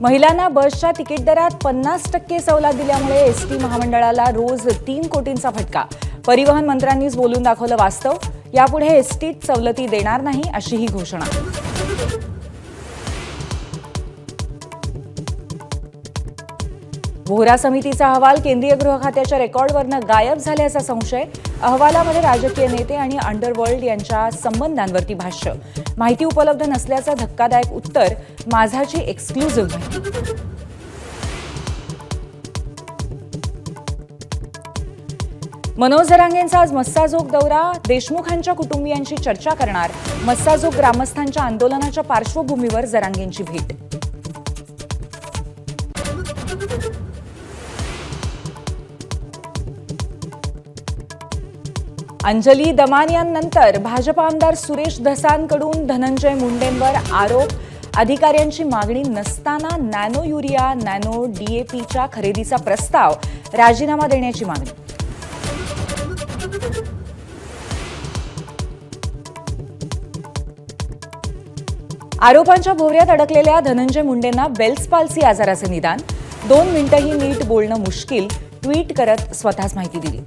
महिलांना बसच्या तिकीट दरात 50% सवलत दिल्यामुळे एसटी महामंडळाला रोज 3 कोटींचा फटका. परिवहन मंत्र्यांनीच बोलून दाखवलं वास्तव. यापुढे एसटीत सवलती देणार नाही अशी ही घोषणा. वोहरा समितीचा अहवाल केंद्रीय गृह खात्याच्या रेकॉर्डवरनं गायब झाल्याचा संशय. अहवालामध्ये राजकीय नेते आणि अंडरवर्ल्ड यांच्या संबंधांवरती भाष्य. माहिती उपलब्ध नसल्याचं धक्कादायक उत्तर. माझाची एक्सक्लुझिव्ह माहिती. मनोज जरांगेंचा आज मस्साजोग दौरा. देशमुखांच्या कुटुंबियांशी चर्चा करणार. मस्साजोग ग्रामस्थांच्या आंदोलनाच्या पार्श्वभूमीवर जरांगेंची भेट. अंजली दमानियांनंतर भाजप आमदार सुरेश धसांकडून धनंजय मुंडेंवर आरोप. अधिकाऱ्यांची मागणी नसताना नॅनो युरिया, नॅनो डीएपीच्या खरेदीचा प्रस्ताव. राजीनामा देण्याची मागणी. आरोपांच्या भोवऱ्यात अडकलेल्या धनंजय मुंडेंना बेल्स पाल्सी आजाराचं निदान. 2 मिनिटंही नीट बोलणं मुश्किल. ट्विट करत स्वतःच माहिती दिली.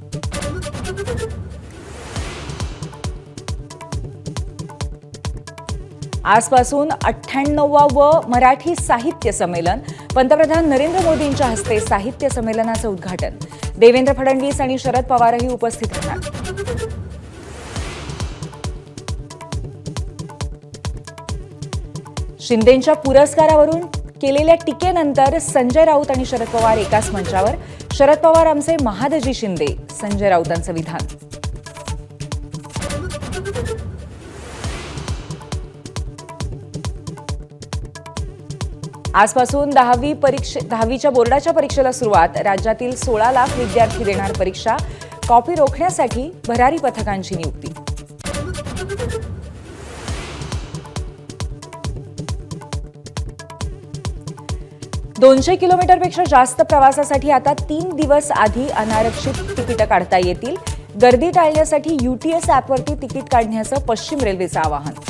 आजपासून 98वं मराठी साहित्य संमेलन. पंतप्रधान नरेंद्र मोदींच्या हस्ते साहित्य संमेलनाचं उद्घाटन. देवेंद्र फडणवीस आणि शरद पवारही उपस्थित राहणार. शिंदेंच्या पुरस्कारावरून केलेल्या टीकेनंतर संजय राऊत आणि शरद पवार एकाच मंचावर. शरद पवार आमचे महादजी शिंदे. संजय राऊतांचं विधान. आजपासून 10वीच्या बोर्डाच्या परीक्षेला सुरुवात. राज्यातील 16 लाख विद्यार्थी देणार परीक्षा. कॉपी रोखण्यासाठी भरारी पथकांची नियुक्ती. $200 किलोमीटरपेक्षा जास्त प्रवासासाठी आता 3 दिवस आधी अनारक्षित तिकीटं काढता येतील. गर्दी टाळण्यासाठी UTS ॲपवरती तिकीट काढण्याचं पश्चिम रेल्वेचं आवाहन.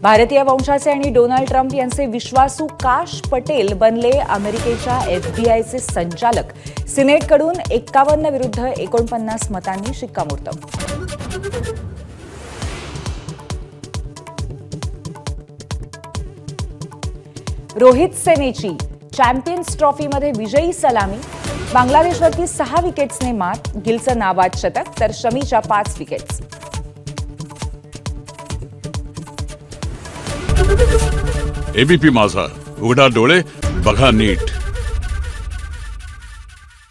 भारतीय वंशाचे आणि डोनाल्ड ट्रम्प यांचे विश्वासू काश पटेल बनले अमेरिकेच्या FBI चे संचालक. सिनेटकडून 51 विरुद्ध 49 मतांनी शिक्कामोर्तब. रोहित सेनेची चॅम्पियन्स ट्रॉफीमध्ये विजयी सलामी. बांगलादेशवरती 6 विकेट्सने मात. गिलचं नाबाद शतक तर शमीच्या 5 विकेट्स. एबीपी माझा, उघडा डोळे बघा नीट.